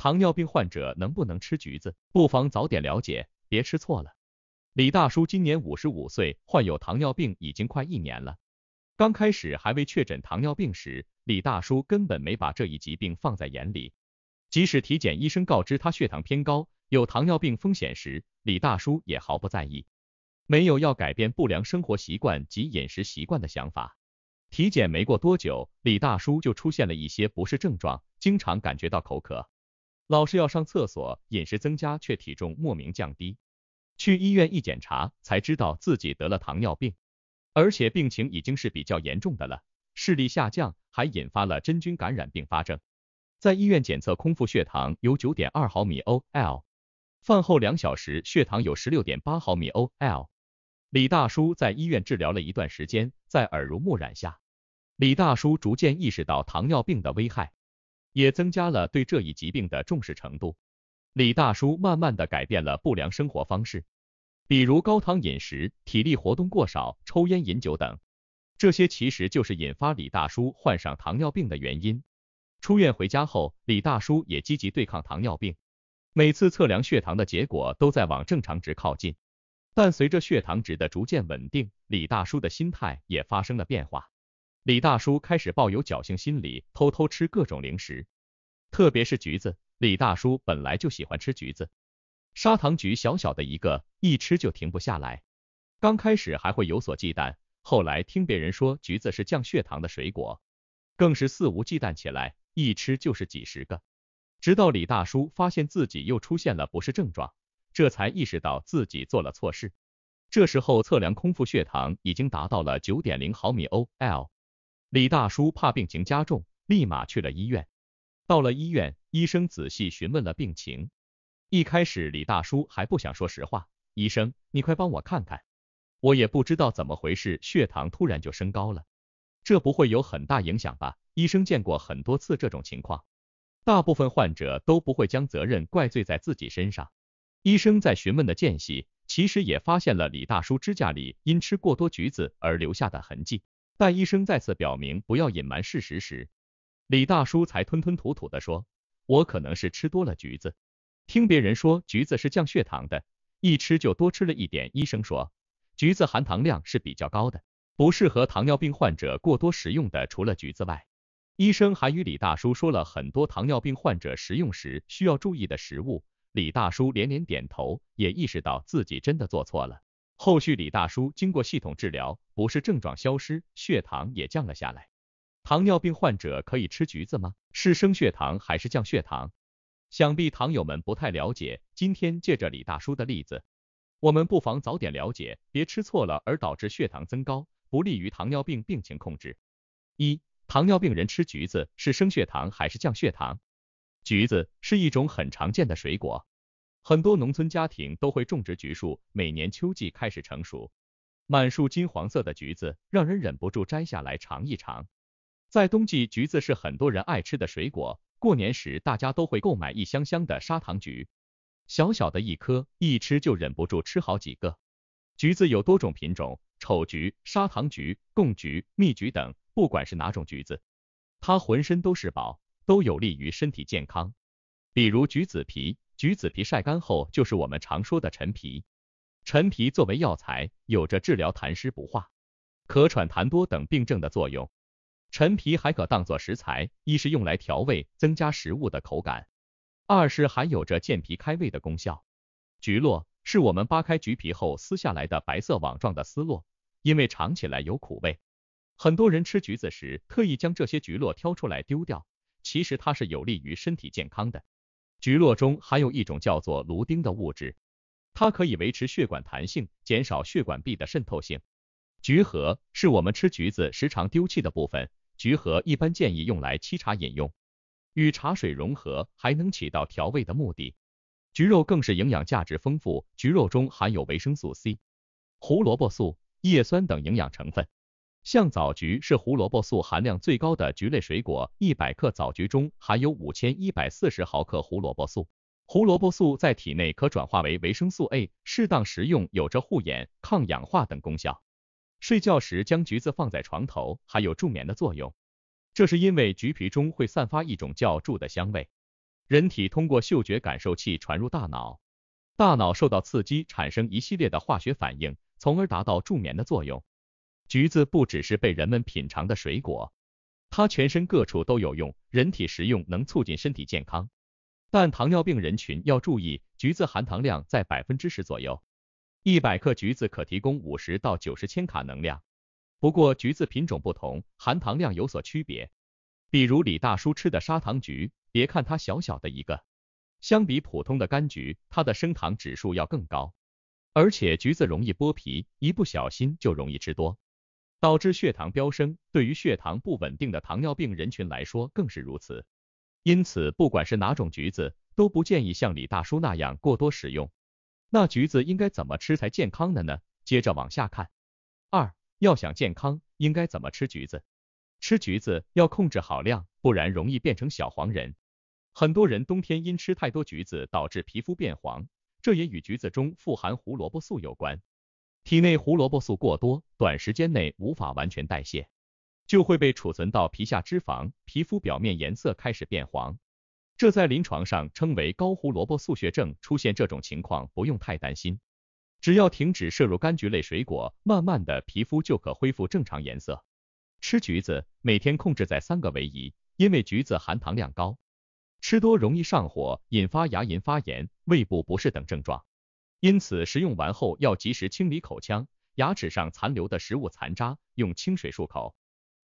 糖尿病患者能不能吃橘子？不妨早点了解，别吃错了。李大叔今年55岁，患有糖尿病已经快1年了。刚开始还未确诊糖尿病时，李大叔根本没把这一疾病放在眼里。即使体检医生告知他血糖偏高，有糖尿病风险时，李大叔也毫不在意，没有要改变不良生活习惯及饮食习惯的想法。体检没过多久，李大叔就出现了一些不适症状，经常感觉到口渴，老是要上厕所，饮食增加却体重莫名降低。去医院一检查，才知道自己得了糖尿病，而且病情已经是比较严重的了，视力下降，还引发了真菌感染并发症。在医院检测空腹血糖有 9.2 毫米 OL， 饭后2小时血糖有 16.8 毫米 OL。李大叔在医院治疗了一段时间，在耳濡目染下，李大叔逐渐意识到糖尿病的危害，也增加了对这一疾病的重视程度。李大叔慢慢的改变了不良生活方式，比如高糖饮食、体力活动过少、抽烟饮酒等，这些其实就是引发李大叔患上糖尿病的原因。出院回家后，李大叔也积极对抗糖尿病，每次测量血糖的结果都在往正常值靠近。但随着血糖值的逐渐稳定，李大叔的心态也发生了变化。李大叔开始抱有侥幸心理，偷偷吃各种零食，特别是橘子。李大叔本来就喜欢吃橘子，砂糖橘小小的一个，一吃就停不下来。刚开始还会有所忌惮，后来听别人说橘子是降血糖的水果，更是肆无忌惮起来，一吃就是几十个。直到李大叔发现自己又出现了不适症状，这才意识到自己做了错事。这时候测量空腹血糖已经达到了 9.0 毫米 OL。李大叔怕病情加重，立马去了医院。到了医院，医生仔细询问了病情。一开始李大叔还不想说实话，医生，你快帮我看看，我也不知道怎么回事，血糖突然就升高了，这不会有很大影响吧？医生见过很多次这种情况，大部分患者都不会将责任怪罪在自己身上。医生在询问的间隙，其实也发现了李大叔指甲里因吃过多橘子而留下的痕迹，但医生再次表明不要隐瞒事实时，李大叔才吞吞吐吐地说，我可能是吃多了橘子，听别人说橘子是降血糖的，一吃就多吃了一点。医生说，橘子含糖量是比较高的，不适合糖尿病患者过多食用的。除了橘子外，医生还与李大叔说了很多糖尿病患者食用时需要注意的食物。李大叔连连点头，也意识到自己真的做错了。后续李大叔经过系统治疗，不适症状消失，血糖也降了下来。糖尿病患者可以吃橘子吗？是升血糖还是降血糖？想必糖友们不太了解，今天借着李大叔的例子，我们不妨早点了解，别吃错了而导致血糖增高，不利于糖尿病病情控制。1. 糖尿病人吃橘子是升血糖还是降血糖？橘子是一种很常见的水果，很多农村家庭都会种植橘树，每年秋季开始成熟，满树金黄色的橘子让人忍不住摘下来尝一尝。在冬季，橘子是很多人爱吃的水果，过年时大家都会购买一箱箱的砂糖橘，小小的一颗，一吃就忍不住吃好几个。橘子有多种品种，丑橘、砂糖橘、贡橘、蜜橘等，不管是哪种橘子，它浑身都是宝，都有利于身体健康。比如橘子皮，橘子皮晒干后就是我们常说的陈皮。陈皮作为药材，有着治疗痰湿不化、咳喘痰多等病症的作用。陈皮还可当作食材，一是用来调味，增加食物的口感；二是还有着健脾开胃的功效。橘络是我们扒开橘皮后撕下来的白色网状的丝络，因为尝起来有苦味，很多人吃橘子时特意将这些橘络挑出来丢掉，其实它是有利于身体健康的。橘络中含有一种叫做芦丁的物质，它可以维持血管弹性，减少血管壁的渗透性。橘核是我们吃橘子时常丢弃的部分，橘核一般建议用来沏茶饮用，与茶水融合，还能起到调味的目的。橘肉更是营养价值丰富，橘肉中含有维生素 C、胡萝卜素、叶酸等营养成分。像枣橘是胡萝卜素含量最高的橘类水果，100克枣橘中含有5140毫克胡萝卜素。胡萝卜素在体内可转化为维生素 A， 适当食用有着护眼、抗氧化等功效。睡觉时将橘子放在床头，还有助眠的作用。这是因为橘皮中会散发一种叫朮的香味，人体通过嗅觉感受器传入大脑，大脑受到刺激产生一系列的化学反应，从而达到助眠的作用。橘子不只是被人们品尝的水果，它全身各处都有用，人体食用能促进身体健康。但糖尿病人群要注意，橘子含糖量在10%左右，100克橘子可提供50到90千卡能量。不过橘子品种不同，含糖量有所区别。比如李大叔吃的砂糖橘，别看它小小的一个，相比普通的柑橘，它的升糖指数要更高。而且橘子容易剥皮，一不小心就容易吃多，导致血糖飙升，对于血糖不稳定的糖尿病人群来说更是如此。因此，不管是哪种橘子，都不建议像李大叔那样过多食用。那橘子应该怎么吃才健康的呢？接着往下看。2. 要想健康，应该怎么吃橘子？吃橘子要控制好量，不然容易变成小黄人。很多人冬天因吃太多橘子导致皮肤变黄，这也与橘子中富含胡萝卜素有关。体内胡萝卜素过多，短时间内无法完全代谢，就会被储存到皮下脂肪，皮肤表面颜色开始变黄。这在临床上称为高胡萝卜素血症，出现这种情况不用太担心，只要停止摄入柑橘类水果，慢慢的皮肤就可恢复正常颜色。吃橘子每天控制在3个为宜，因为橘子含糖量高，吃多容易上火，引发牙龈发炎、胃部不适等症状。因此食用完后要及时清理口腔，牙齿上残留的食物残渣，用清水漱口。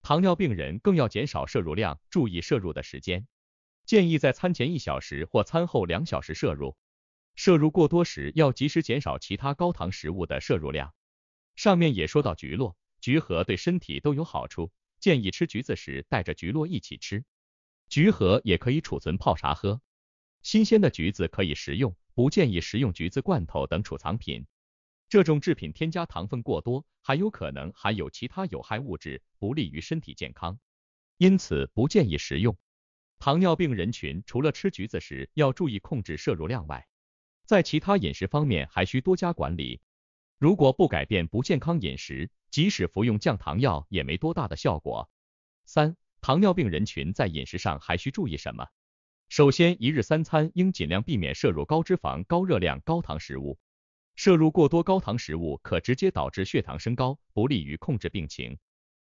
糖尿病人更要减少摄入量，注意摄入的时间，建议在餐前1小时或餐后2小时摄入。摄入过多时要及时减少其他高糖食物的摄入量。上面也说到橘络、橘核对身体都有好处，建议吃橘子时带着橘络一起吃。橘核也可以储存泡茶喝。新鲜的橘子可以食用，不建议食用橘子罐头等储藏品。这种制品添加糖分过多，还有可能含有其他有害物质，不利于身体健康，因此不建议食用。糖尿病人群除了吃橘子时要注意控制摄入量外，在其他饮食方面还需多加管理。如果不改变不健康饮食，即使服用降糖药也没多大的效果。3. 糖尿病人群在饮食上还需注意什么？首先，一日3餐应尽量避免摄入高脂肪、高热量、高糖食物。摄入过多高糖食物可直接导致血糖升高，不利于控制病情。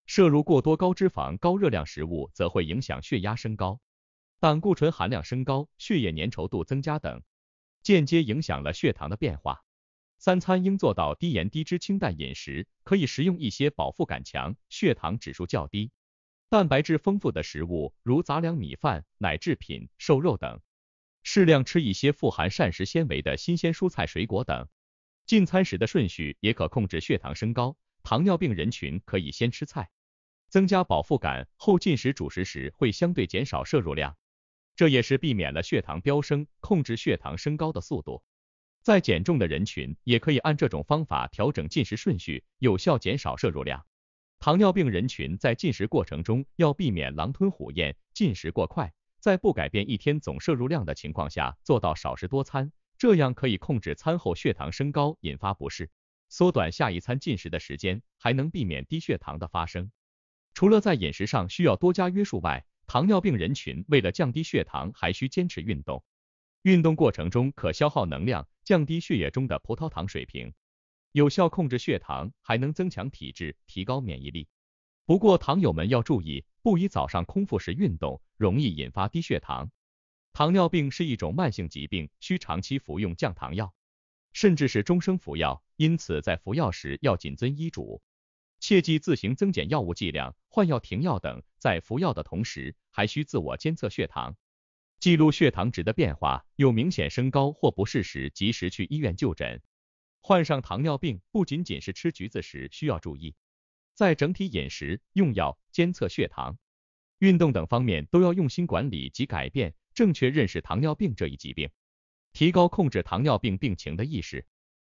摄入过多高脂肪、高热量食物则会影响血压升高，胆固醇含量升高，血液粘稠度增加等，间接影响了血糖的变化。3餐应做到低盐低脂清淡饮食，可以食用一些饱腹感强、血糖指数较低、蛋白质丰富的食物，如杂粮米饭、奶制品、瘦肉等。适量吃一些富含膳食纤维的新鲜蔬菜水果等。进餐时的顺序也可控制血糖升高，糖尿病人群可以先吃菜，增加饱腹感，后进食主食时会相对减少摄入量，这也是避免了血糖飙升，控制血糖升高的速度。在减重的人群也可以按这种方法调整进食顺序，有效减少摄入量。糖尿病人群在进食过程中要避免狼吞虎咽，进食过快，在不改变一天总摄入量的情况下，做到少食多餐，这样可以控制餐后血糖升高引发不适，缩短下一餐进食的时间，还能避免低血糖的发生。除了在饮食上需要多加约束外，糖尿病人群为了降低血糖，还需坚持运动。运动过程中可消耗能量，降低血液中的葡萄糖水平，有效控制血糖，还能增强体质，提高免疫力。不过糖友们要注意，不宜早上空腹时运动，容易引发低血糖。糖尿病是一种慢性疾病，需长期服用降糖药，甚至是终生服药，因此在服药时要谨遵医嘱，切忌自行增减药物剂量、换药停药等。在服药的同时，还需自我监测血糖，记录血糖值的变化，有明显升高或不适时，及时去医院就诊。患上糖尿病不仅仅是吃橘子时需要注意，在整体饮食、用药、监测血糖、运动等方面都要用心管理及改变，正确认识糖尿病这一疾病，提高控制糖尿病病情的意识。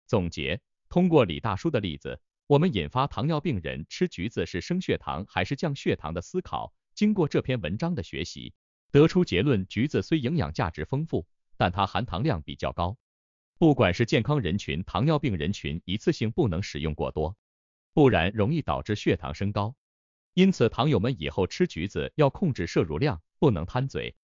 总结，通过李大叔的例子，我们引发糖尿病人吃橘子是升血糖还是降血糖的思考。经过这篇文章的学习，得出结论，橘子虽营养价值丰富，但它含糖量比较高。不管是健康人群、糖尿病人群，一次性不能使用过多，不然容易导致血糖升高。因此糖友们以后吃橘子要控制摄入量，不能贪嘴。